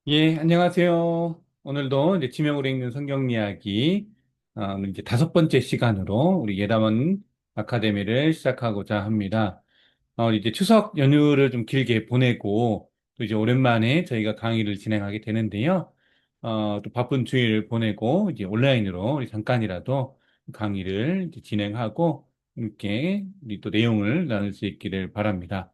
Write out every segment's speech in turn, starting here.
예, 안녕하세요. 오늘도 이제 지명으로 읽는 성경 이야기, 이제 다섯 번째 시간으로 우리 예담원 아카데미를 시작하고자 합니다. 이제 추석 연휴를 좀 길게 보내고, 또 이제 오랜만에 저희가 강의를 진행하게 되는데요. 또 바쁜 주일을 보내고, 이제 온라인으로 우리 잠깐이라도 강의를 이제 진행하고, 함께 우리 또 내용을 나눌 수 있기를 바랍니다.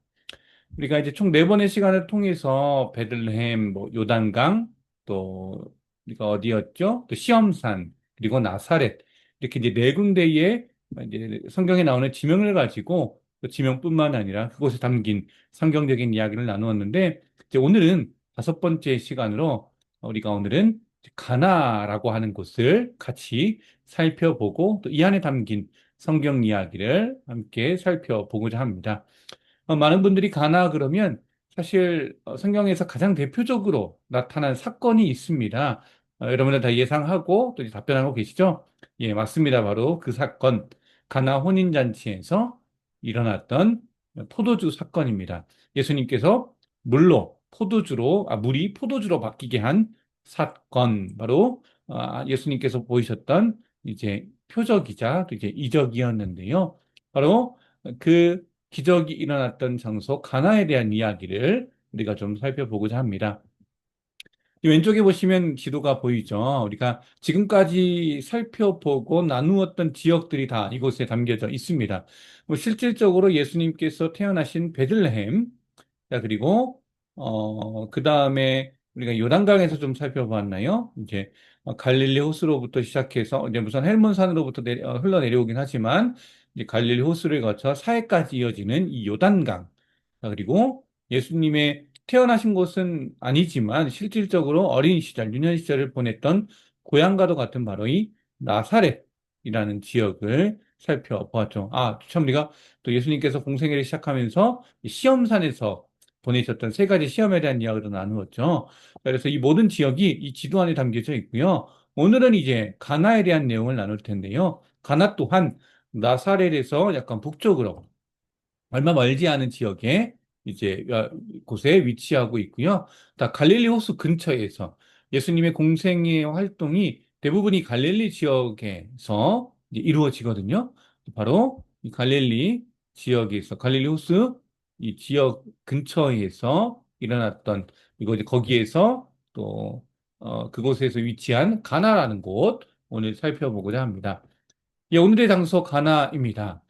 우리가 이제 총 네 번의 시간을 통해서 베들레헴, 뭐 요단강, 또 우리가 어디였죠? 또 시험산, 그리고 나사렛 이렇게 이제 네 군데의 이제 성경에 나오는 지명을 가지고 또 지명뿐만 아니라 그곳에 담긴 성경적인 이야기를 나누었는데 이제 오늘은 다섯 번째 시간으로 우리가 오늘은 가나라고 하는 곳을 같이 살펴보고 또 이 안에 담긴 성경 이야기를 함께 살펴보고자 합니다. 많은 분들이 가나 그러면 사실 성경에서 가장 대표적으로 나타난 사건이 있습니다. 여러분들 다 예상하고 또 이제 답변하고 계시죠? 예, 맞습니다. 바로 그 사건, 가나 혼인잔치에서 일어났던 포도주 사건입니다. 예수님께서 물이 포도주로 바뀌게 한 사건, 바로 예수님께서 보이셨던 이제 표적이자 또 이제 이적이었는데요. 바로 그 기적이 일어났던 장소 가나에 대한 이야기를 우리가 좀 살펴보고자 합니다. 이 왼쪽에 보시면 지도가 보이죠. 우리가 지금까지 살펴보고 나누었던 지역들이 다 이곳에 담겨져 있습니다. 뭐 실질적으로 예수님께서 태어나신 베들레헴, 자, 그리고, 그 다음에 우리가 요단강에서 좀 살펴봤나요? 이제, 갈릴리 호수로부터 시작해서, 이제 무슨 헬몬산으로부터 흘러내려오긴 하지만, 이제 갈릴리 호수를 거쳐 사해까지 이어지는 이 요단강. 자, 그리고 예수님의 태어나신 곳은 아니지만, 실질적으로 어린 시절, 유년 시절을 보냈던 고향과도 같은 바로 이 나사렛이라는 지역을 살펴보았죠. 참 우리가 또 예수님께서 공생애를 시작하면서 이 시험산에서 보내셨던 세 가지 시험에 대한 이야기를 나누었죠. 그래서 이 모든 지역이 이 지도 안에 담겨져 있고요. 오늘은 이제 가나에 대한 내용을 나눌 텐데요. 가나 또한 나사렛에서 약간 북쪽으로 얼마 멀지 않은 지역에 이제 곳에 위치하고 있고요. 다 갈릴리 호수 근처에서 예수님의 공생의 활동이 대부분이 갈릴리 지역에서 이제 이루어지거든요. 바로 이 갈릴리 지역에서 갈릴리 호수 이 지역 근처에서 일어났던 이거 이제 거기에서 또 그곳에서 위치한 가나라는 곳 오늘 살펴보고자 합니다. 예, 오늘의 장소 가나입니다.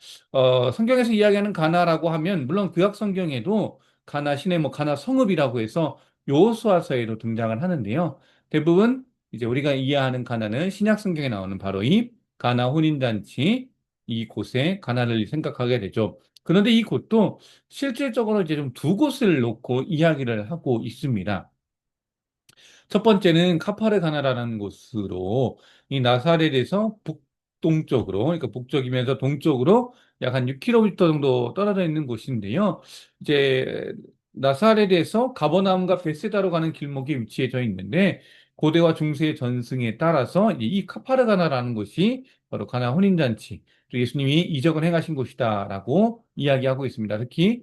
성경에서 이야기하는 가나라고 하면 물론 구약 성경에도 가나 시내 뭐 가나 성읍이라고 해서 여호수아서에도 등장을 하는데요. 대부분 이제 우리가 이해하는 가나는 신약 성경에 나오는 바로 이 가나 혼인잔치 이곳에 가나를 생각하게 되죠. 그런데 이 곳도 실질적으로 이제 좀 두 곳을 놓고 이야기를 하고 있습니다. 첫 번째는 카파르가나라는 곳으로 이 나사렛에서 북동쪽으로, 그러니까 북쪽이면서 동쪽으로 약 한 6km 정도 떨어져 있는 곳인데요. 이제 나사렛에서 가버나움과 베세다로 가는 길목에 위치해져 있는데 고대와 중세의 전승에 따라서 이 카파르가나라는 곳이 바로 가나 혼인잔치, 또 예수님이 이적을 행하신 곳이다라고 이야기하고 있습니다. 특히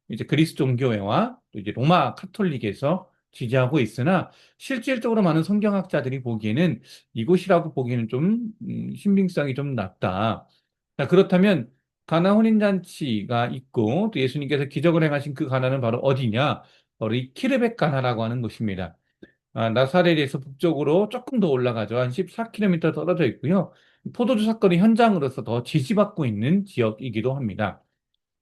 이제 그리스 종교회와 또 이제 로마 카톨릭에서 지지하고 있으나 실질적으로 많은 성경학자들이 보기에는 이곳이라고 보기에는 좀 신빙성이 좀 낮다. 자, 그렇다면 가나 혼인잔치가 있고 또 예수님께서 기적을 행하신 그 가나는 바로 어디냐? 바로 이 키르벳 가나라고 하는 곳입니다. 나사렛에서 북쪽으로 조금 더 올라가죠. 한 14km 떨어져 있고요. 포도주 사건의 현장으로서 더 지지받고 있는 지역이기도 합니다.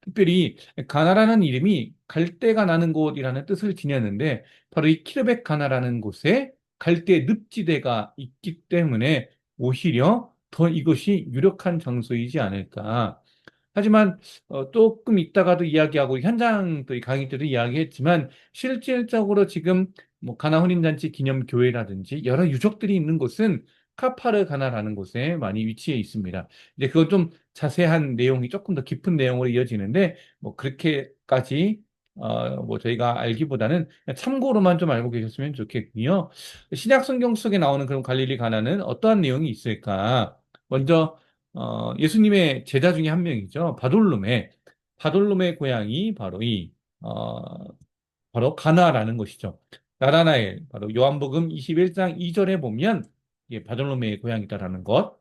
특별히 가나라는 이름이 갈대가 나는 곳이라는 뜻을 지녔는데 바로 이 키르벳 가나라는 곳에 갈대 늪지대가 있기 때문에 오히려 더 이것이 유력한 장소이지 않을까. 하지만 조금 있다가도 이야기하고 현장 또 이 강의 때도 이야기했지만 실질적으로 지금 뭐 가나 혼인잔치 기념교회라든지 여러 유적들이 있는 곳은 카파르 가나라는 곳에 많이 위치해 있습니다. 이제 그건 좀 자세한 내용이 조금 더 깊은 내용으로 이어지는데 뭐 그렇게까지 뭐 저희가 알기보다는 그냥 참고로만 좀 알고 계셨으면 좋겠고요. 신약 성경 속에 나오는 그런 갈릴리 가나는 어떠한 내용이 있을까? 먼저 예수님의 제자 중에 한 명이죠. 바돌롬의 고향이 바로 바로 가나라는 것이죠. 나다나엘, 바로 요한복음 21장 2절에 보면 이게 바돌로메의 고향이다라는 것.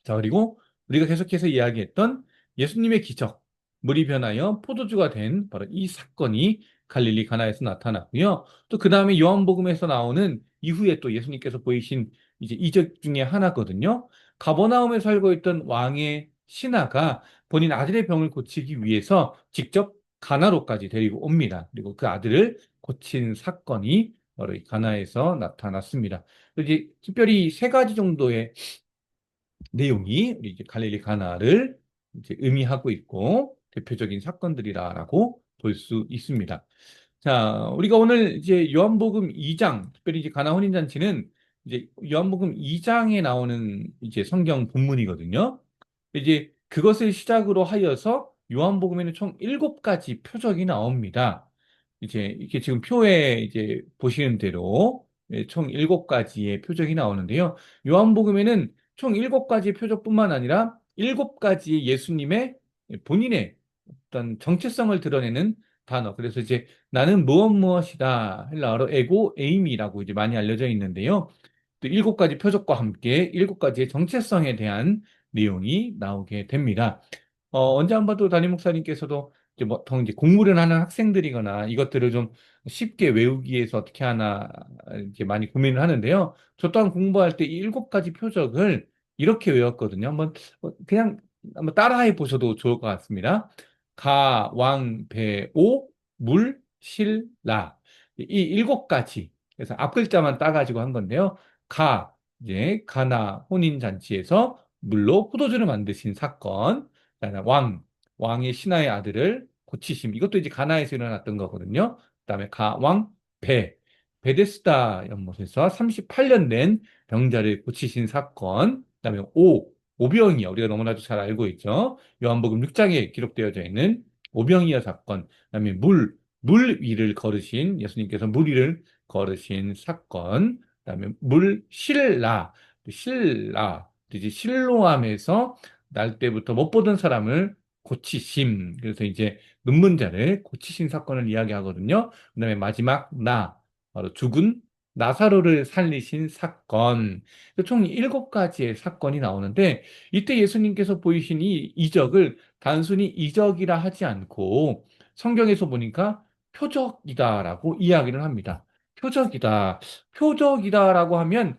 자, 그리고 우리가 계속해서 이야기했던 예수님의 기적, 물이 변하여 포도주가 된 바로 이 사건이 갈릴리 가나에서 나타났고요. 또 그 다음에 요한복음에서 나오는 이후에 또 예수님께서 보이신 이제 이적 중에 하나거든요. 가버나움에 살고 있던 왕의 신하가 본인 아들의 병을 고치기 위해서 직접 가나로까지 데리고 옵니다. 그리고 그 아들을 고친 사건이 바로 이 가나에서 나타났습니다. 이제 특별히 세 가지 정도의 내용이 우리 이제 갈릴리 가나를 이제 의미하고 있고 대표적인 사건들이라고 볼 수 있습니다. 자, 우리가 오늘 이제 요한복음 2장, 특별히 이제 가나 혼인잔치는 이제 요한복음 2장에 나오는 이제 성경 본문이거든요. 이제 그것을 시작으로 하여서 요한복음에는 총 7가지 표적이 나옵니다. 이제 이게 지금 표에 이제 보시는 대로 총 7가지의 표적이 나오는데요. 요한복음에는 총 7가지 표적뿐만 아니라 7가지 예수님의 본인의 어떤 정체성을 드러내는 단어. 그래서 이제 나는 무엇 무엇이다. 헬라어로 에고 에이미라고 이제 많이 알려져 있는데요. 또 7가지 표적과 함께 7가지의 정체성에 대한 내용이 나오게 됩니다. 언제 한번 또 담임 목사님께서도 이제 보통 이제 공부를 하는 학생들이거나 이것들을 좀 쉽게 외우기 위해서 어떻게 하나 이제 많이 고민을 하는데요. 저 또한 공부할 때 이 7가지 표적을 이렇게 외웠거든요. 한번 그냥 한번 따라해 보셔도 좋을 것 같습니다. 가, 왕, 배, 오, 물, 실, 라. 이 7가지. 그래서 앞 글자만 따가지고 한 건데요. 가, 이제 가나 혼인잔치에서 물로 포도주를 만드신 사건. 그다음에 왕의 신하의 아들을 고치심. 이것도 이제 가나에서 일어났던 거거든요. 그다음에 왕, 베데스다 연못에서 38년 된 병자를 고치신 사건. 그다음에 오병이어. 우리가 너무나도 잘 알고 있죠. 요한복음 6장에 기록되어져 있는 오병이어 사건. 그다음에 물 위를 걸으신 예수님께서 물 위를 걸으신 사건. 그다음에 신라, 이제 실로암에서 날 때부터 못 보던 사람을 고치심. 그래서 이제 눈문자를 고치신 사건을 이야기하거든요. 그다음에 마지막 바로 죽은 나사로를 살리신 사건. 총 7가지의 사건이 나오는데 이때 예수님께서 보이신 이 이적을 단순히 이적이라 하지 않고 성경에서 보니까 표적이다라고 이야기를 합니다. 표적이다. 표적이다라고 하면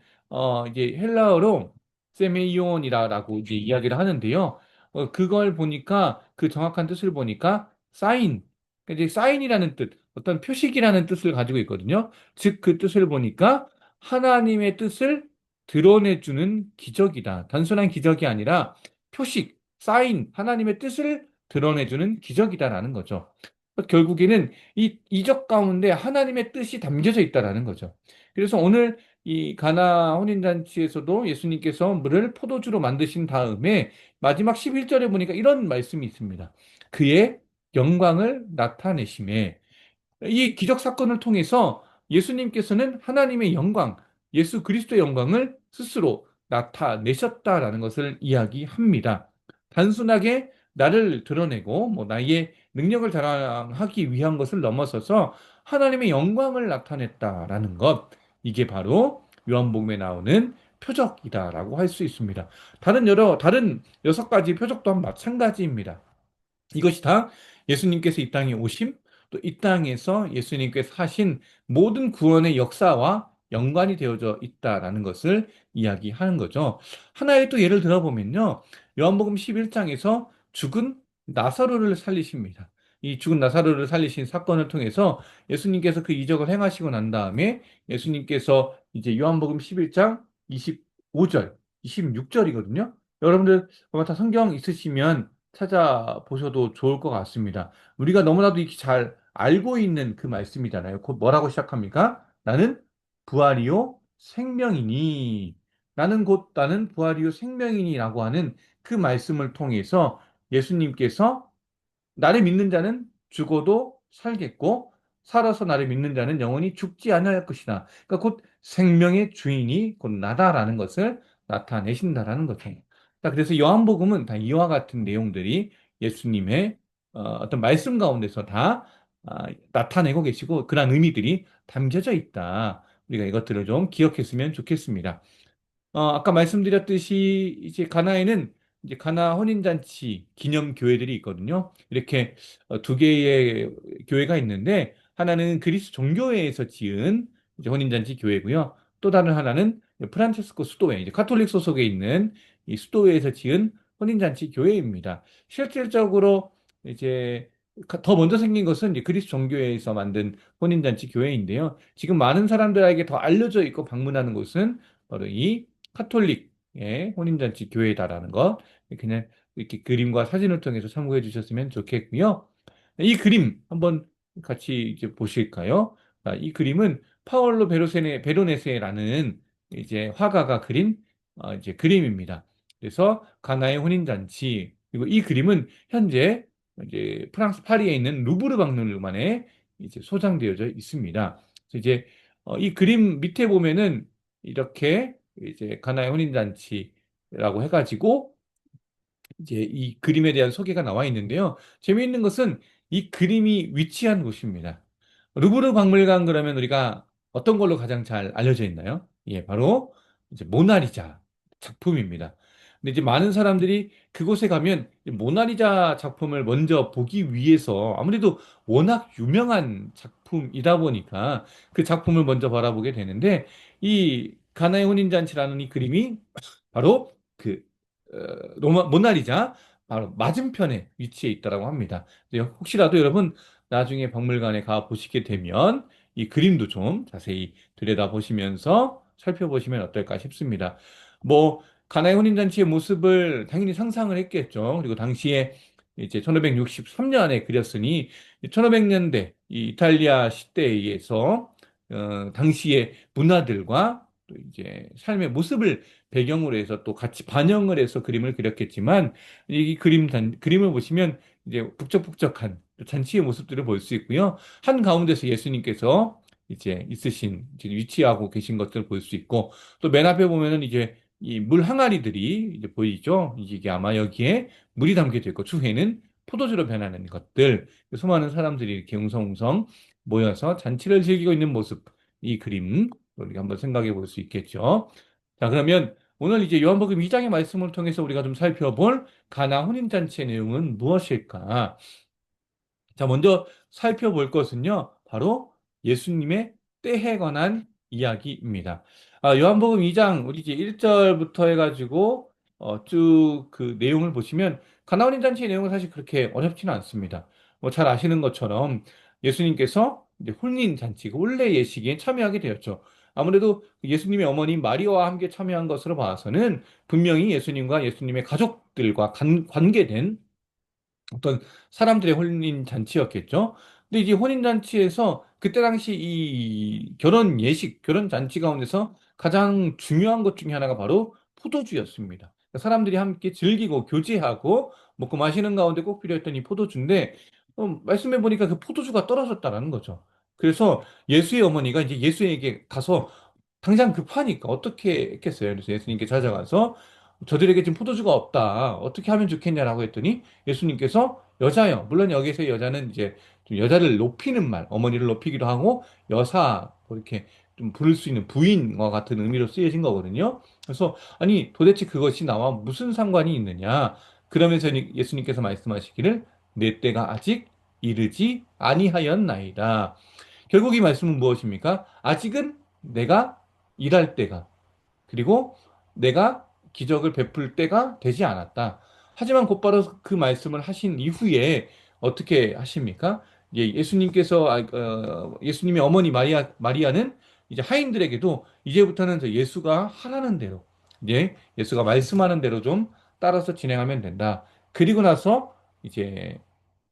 이제 헬라어로 세메이온이라고 이제 이야기를 하는데요. 그걸 보니까 그 정확한 뜻을 보니까 사인, 그러니까 이제 사인이라는 뜻, 어떤 표식이라는 뜻을 가지고 있거든요. 즉 그 뜻을 보니까 하나님의 뜻을 드러내주는 기적이다. 단순한 기적이 아니라 표식, 사인, 하나님의 뜻을 드러내주는 기적이다라는 거죠. 결국에는 이 이적 가운데 하나님의 뜻이 담겨져 있다라는 거죠. 그래서 오늘 이 가나 혼인잔치에서도 예수님께서 물을 포도주로 만드신 다음에 마지막 11절에 보니까 이런 말씀이 있습니다. 그의 영광을 나타내심에 이 기적 사건을 통해서 예수님께서는 하나님의 영광, 예수 그리스도의 영광을 스스로 나타내셨다라는 것을 이야기합니다. 단순하게 나를 드러내고 뭐 나의 능력을 자랑하기 위한 것을 넘어서서 하나님의 영광을 나타냈다라는 것. 이게 바로 요한복음에 나오는 표적이다라고 할 수 있습니다. 다른 6가지 표적 또한 마찬가지입니다. 이것이 다 예수님께서 이 땅에 오심, 또 이 땅에서 예수님께서 하신 모든 구원의 역사와 연관이 되어져 있다라는 것을 이야기하는 거죠. 하나의 또 예를 들어보면요. 요한복음 11장에서 죽은 나사로를 살리십니다. 이 죽은 나사로를 살리신 사건을 통해서 예수님께서 그 이적을 행하시고 난 다음에 예수님께서 이제 요한복음 11장 25절, 26절이거든요. 여러분들 아마 다 성경 있으시면 찾아보셔도 좋을 것 같습니다. 우리가 너무나도 이렇게 잘 알고 있는 그 말씀이잖아요. 곧 뭐라고 시작합니까? 나는 부활이요 생명이니. 나는 부활이요 생명이니라고 하는 그 말씀을 통해서 예수님께서 나를 믿는 자는 죽어도 살겠고 살아서 나를 믿는 자는 영원히 죽지 않을 것이다. 그러니까 곧 생명의 주인이 곧 나다라는 것을 나타내신다라는 거죠. 자, 그래서 요한복음은 다 이와 같은 내용들이 예수님의 어떤 말씀 가운데서 다 나타내고 계시고 그러한 의미들이 담겨져 있다. 우리가 이것들을 좀 기억했으면 좋겠습니다. 아까 말씀드렸듯이 이제 가나에는 이제 가나 혼인잔치 기념 교회들이 있거든요. 이렇게 두 개의 교회가 있는데 하나는 그리스 종교회에서 지은 이제 혼인잔치 교회고요. 또 다른 하나는 프란체스코 수도회, 이제 카톨릭 소속에 있는 이 수도회에서 지은 혼인잔치 교회입니다. 실질적으로 이제 더 먼저 생긴 것은 이제 그리스 종교회에서 만든 혼인잔치 교회인데요. 지금 많은 사람들에게 더 알려져 있고 방문하는 곳은 바로 이 카톨릭의 혼인잔치 교회다라는 거 그냥 이렇게 그림과 사진을 통해서 참고해 주셨으면 좋겠고요. 이 그림 한번 같이 이제 보실까요? 이 그림은 파올로 베로네세라는 이제 화가가 그린 이제 그림입니다. 그래서 가나의 혼인잔치 그리고 이 그림은 현재 이제 프랑스 파리에 있는 루브르 박물관에 이제 소장되어져 있습니다. 그래서 이제 이 그림 밑에 보면은 이렇게 이제 가나의 혼인잔치라고 해가지고 이제 이 그림에 대한 소개가 나와 있는데요. 재미있는 것은 이 그림이 위치한 곳입니다. 루브르 박물관 그러면 우리가 어떤 걸로 가장 잘 알려져 있나요? 예, 바로 이제 모나리자 작품입니다. 근데 이제 많은 사람들이 그곳에 가면 이 모나리자 작품을 먼저 보기 위해서 아무래도 워낙 유명한 작품이다 보니까 그 작품을 먼저 바라보게 되는데 이 가나의 혼인잔치라는 이 그림이 바로 그 모나리자 바로 맞은편에 위치해 있다고 합니다. 혹시라도 여러분 나중에 박물관에 가 보시게 되면 이 그림도 좀 자세히 들여다보시면서 살펴보시면 어떨까 싶습니다. 뭐 가나의 혼인잔치의 모습을 당연히 상상을 했겠죠. 그리고 당시에 이제 1563년에 그렸으니 1500년대 이 이탈리아 시대에서 당시의 문화들과 또 이제 삶의 모습을 배경으로 해서 또 같이 반영을 해서 그림을 그렸겠지만 이 그림을 보시면 이제 북적북적한 잔치의 모습들을 볼 수 있고요. 한 가운데서 예수님께서 이제 있으신 이제 위치하고 계신 것들을 볼 수 있고 또 맨 앞에 보면은 이제 이 물 항아리들이 이제 보이죠. 이게 아마 여기에 물이 담겨져 있고 추후에는 포도주로 변하는 것들 수많은 사람들이 이렇게 웅성웅성 모여서 잔치를 즐기고 있는 모습 이 그림 우리가 한번 생각해 볼 수 있겠죠. 자, 그러면 오늘 이제 요한복음 2장의 말씀을 통해서 우리가 좀 살펴볼 가나 혼인잔치의 내용은 무엇일까? 자, 먼저 살펴볼 것은요, 바로 예수님의 때에 관한 이야기입니다. 요한복음 2장, 우리 이제 1절부터 해가지고, 쭉 그 내용을 보시면, 가나원인 잔치의 내용은 사실 그렇게 어렵지는 않습니다. 뭐 잘 아시는 것처럼 예수님께서 이제 혼인 잔치, 그 혼례 예식에 참여하게 되었죠. 아무래도 예수님의 어머니 마리아와 함께 참여한 것으로 봐서는 분명히 예수님과 예수님의 가족들과 관계된 어떤 사람들의 혼인 잔치였겠죠. 근데 이제 혼인 잔치에서 그때 당시 이 결혼 예식, 결혼 잔치 가운데서 가장 중요한 것 중에 하나가 바로 포도주였습니다. 그러니까 사람들이 함께 즐기고 교제하고 먹고 마시는 가운데 꼭 필요했던 이 포도주인데 말씀해 보니까 그 포도주가 떨어졌다라는 거죠. 그래서 예수의 어머니가 이제 예수에게 가서 당장 급하니까 어떻게 했겠어요? 그래서 예수님께 찾아가서 저들에게 지금 포도주가 없다. 어떻게 하면 좋겠냐라고 했더니 예수님께서 여자요. 물론 여기서 여자는 이제 좀 여자를 높이는 말, 어머니를 높이기도 하고 여사 뭐 이렇게 좀 부를 수 있는 부인과 같은 의미로 쓰여진 거거든요. 그래서 아니 도대체 그것이 나와 무슨 상관이 있느냐? 그러면서 예수님께서 말씀하시기를 내 때가 아직 이르지 아니하였나이다. 결국 이 말씀은 무엇입니까? 아직은 내가 일할 때가 그리고 내가 기적을 베풀 때가 되지 않았다. 하지만 곧바로 그 말씀을 하신 이후에 어떻게 하십니까? 예수님께서 예수님의 어머니 마리아는 이제 하인들에게도 이제부터는 예수가 하라는 대로 이제 예수가 말씀하는 대로 좀 따라서 진행하면 된다. 그리고 나서 이제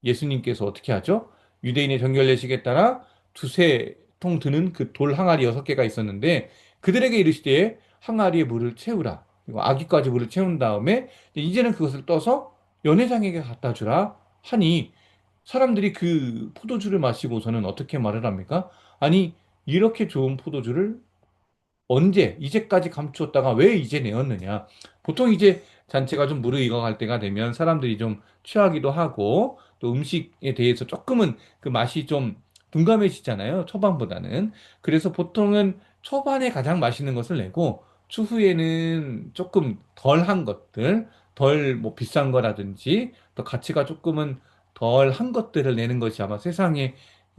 예수님께서 어떻게 하죠? 유대인의 정결 예식에 따라 두세 통 드는 그 돌 항아리 6개가 있었는데 그들에게 이르시되 항아리에 물을 채우라. 그리고 아기까지 물을 채운 다음에 이제는 그것을 떠서 연회장에게 갖다 주라 하니 사람들이 그 포도주를 마시고서는 어떻게 말을 합니까? 아니 이렇게 좋은 포도주를 언제 이제까지 감추었다가 왜 이제 내었느냐? 보통 이제 잔치가 좀 무르익어갈 때가 되면 사람들이 좀 취하기도 하고 또 음식에 대해서 조금은 그 맛이 좀 둔감해지잖아요. 초반보다는. 그래서 보통은 초반에 가장 맛있는 것을 내고 추후에는 조금 덜한 것들, 덜 뭐 비싼 거라든지 또 가치가 조금은 덜 한 것들을 내는 것이 아마 세상의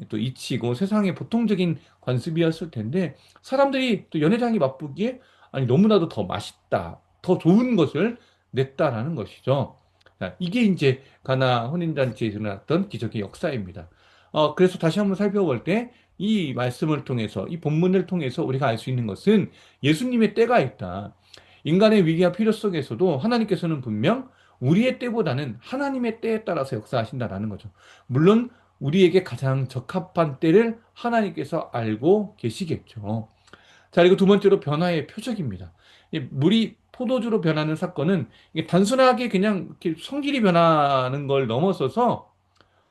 또 이치고 세상의 보통적인 관습이었을 텐데 사람들이 또 연회장이 맛보기에 아니 너무나도 더 맛있다, 더 좋은 것을 냈다라는 것이죠. 자, 이게 이제 가나 혼인잔치에 일어났던 기적의 역사입니다. 그래서 다시 한번 살펴볼 때 이 말씀을 통해서, 이 본문을 통해서 우리가 알 수 있는 것은 예수님의 때가 있다. 인간의 위기와 필요 속에서도 하나님께서는 분명 우리의 때보다는 하나님의 때에 따라서 역사하신다라는 거죠. 물론 우리에게 가장 적합한 때를 하나님께서 알고 계시겠죠. 자, 그리고 두 번째로 변화의 표적입니다. 이 물이 포도주로 변하는 사건은 이게 단순하게 그냥 이렇게 성질이 변하는 걸 넘어서서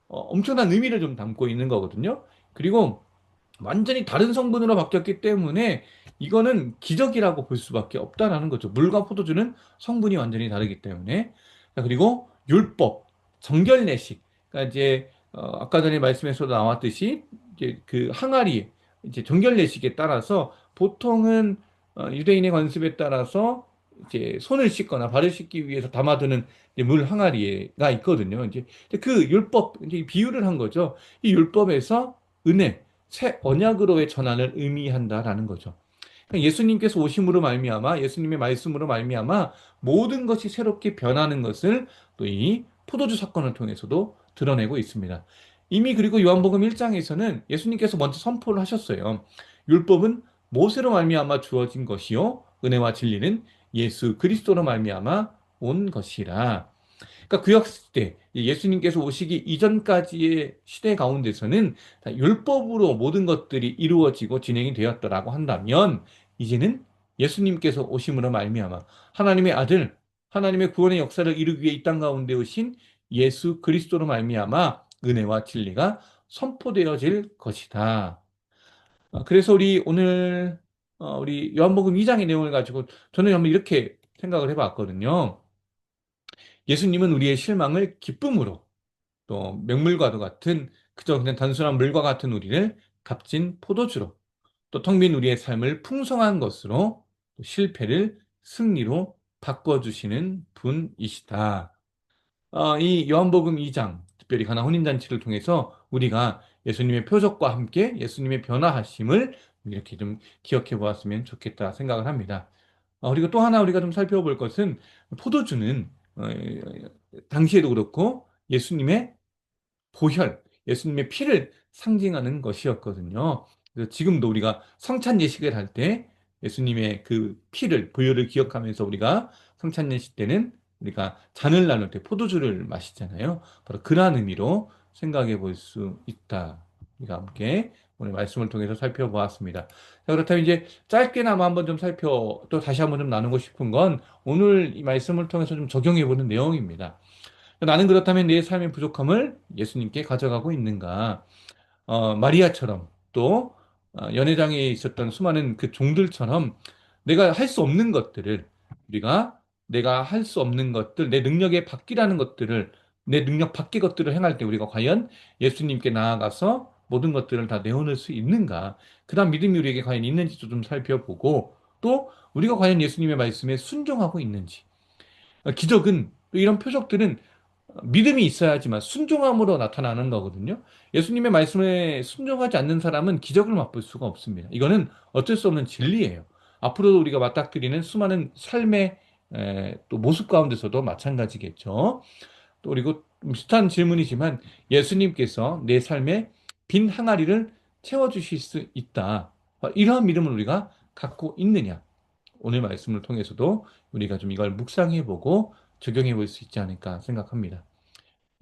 엄청난 의미를 좀 담고 있는 거거든요. 그리고 완전히 다른 성분으로 바뀌었기 때문에 이거는 기적이라고 볼 수밖에 없다라는 거죠. 물과 포도주는 성분이 완전히 다르기 때문에. 자, 그리고 율법, 정결례식. 그러니까 이제 아까 전에 말씀에서도 나왔듯이 이제 그 항아리 이제 정결례식에 따라서 보통은 유대인의 관습에 따라서 이제 손을 씻거나 발을 씻기 위해서 담아두는 이제 물 항아리가 있거든요. 이제 그 율법 이제 비유를 한 거죠. 이 율법에서 은혜 새 언약으로의 전환을 의미한다라는 거죠. 그러니까 예수님께서 오심으로 말미암아 예수님의 말씀으로 말미암아 모든 것이 새롭게 변하는 것을 또 이 포도주 사건을 통해서도 드러내고 있습니다. 이미 그리고 요한복음 1장에서는 예수님께서 먼저 선포를 하셨어요. 율법은 모세로 말미암아 주어진 것이요 은혜와 진리는 예수 그리스도로 말미암아 온 것이라. 그러니까 구약 시대 예수님께서 오시기 이전까지의 시대 가운데서는 다 율법으로 모든 것들이 이루어지고 진행이 되었더라고 한다면 이제는 예수님께서 오심으로 말미암아 하나님의 아들 하나님의 구원의 역사를 이루기 위해 이 땅 가운데 오신 예수 그리스도로 말미암아 은혜와 진리가 선포되어질 것이다. 그래서 우리 오늘 우리 요한복음 2장의 내용을 가지고 저는 한번 이렇게 생각을 해봤거든요. 예수님은 우리의 실망을 기쁨으로 또 맹물과도 같은 그저 그냥 단순한 물과 같은 우리를 값진 포도주로 또 텅 빈 우리의 삶을 풍성한 것으로 또 실패를 승리로 바꿔주시는 분이시다. 이 요한복음 2장 특별히 가나 혼인잔치를 통해서 우리가 예수님의 표적과 함께 예수님의 변화하심을 이렇게 좀 기억해 보았으면 좋겠다 생각을 합니다. 그리고 또 하나 우리가 좀 살펴볼 것은 포도주는 당시에도 그렇고 예수님의 보혈, 예수님의 피를 상징하는 것이었거든요. 그래서 지금도 우리가 성찬 예식을 할 때 예수님의 그 피를, 보혈을 기억하면서 우리가 성찬 예식 때는 우리가 잔을 나눌 때 포도주를 마시잖아요. 바로 그러한 의미로 생각해 볼 수 있다. 우리가 함께 오늘 말씀을 통해서 살펴보았습니다. 자, 그렇다면 이제 짧게나마 한번 좀 또 다시 한번 좀 나누고 싶은 건 오늘 이 말씀을 통해서 좀 적용해 보는 내용입니다. 나는 그렇다면 내 삶의 부족함을 예수님께 가져가고 있는가? 마리아처럼 또 연회장에 있었던 수많은 그 종들처럼 내가 할 수 없는 것들을 우리가 내가 할 수 없는 것들, 내 능력에 밖이라는 것들을 내 능력 밖의 것들을 행할 때 우리가 과연 예수님께 나아가서 모든 것들을 다 내어놓을 수 있는가? 그다음 믿음이 우리에게 과연 있는지도 좀 살펴보고 또 우리가 과연 예수님의 말씀에 순종하고 있는지. 기적은 또 이런 표적들은 믿음이 있어야지만 순종함으로 나타나는 거거든요. 예수님의 말씀에 순종하지 않는 사람은 기적을 맛볼 수가 없습니다. 이거는 어쩔 수 없는 진리예요. 앞으로도 우리가 맞닥뜨리는 수많은 삶의 또 모습 가운데서도 마찬가지겠죠. 또 그리고 비슷한 질문이지만 예수님께서 내 삶에 빈 항아리를 채워주실 수 있다. 이러한 믿음을 우리가 갖고 있느냐? 오늘 말씀을 통해서도 우리가 좀 이걸 묵상해보고 적용해 볼 수 있지 않을까 생각합니다.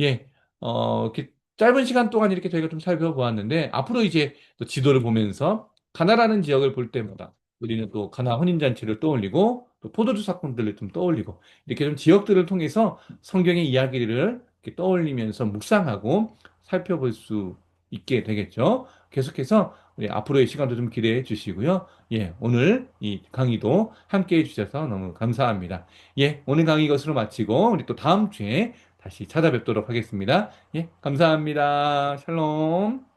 예, 이렇게 짧은 시간 동안 이렇게 저희가 좀 살펴보았는데, 앞으로 이제 또 지도를 보면서 가나라는 지역을 볼 때마다 우리는 또 가나 혼인잔치를 떠올리고, 또 포도주 사건들을 좀 떠올리고, 이렇게 좀 지역들을 통해서 성경의 이야기를 이렇게 떠올리면서 묵상하고 살펴볼 수 있게 되겠죠. 계속해서 우리 앞으로의 시간도 좀 기대해 주시고요. 예, 오늘 이 강의도 함께 해 주셔서 너무 감사합니다. 예, 오늘 강의 이것으로 마치고, 우리 또 다음 주에 다시 찾아뵙도록 하겠습니다. 예, 감사합니다. 샬롬.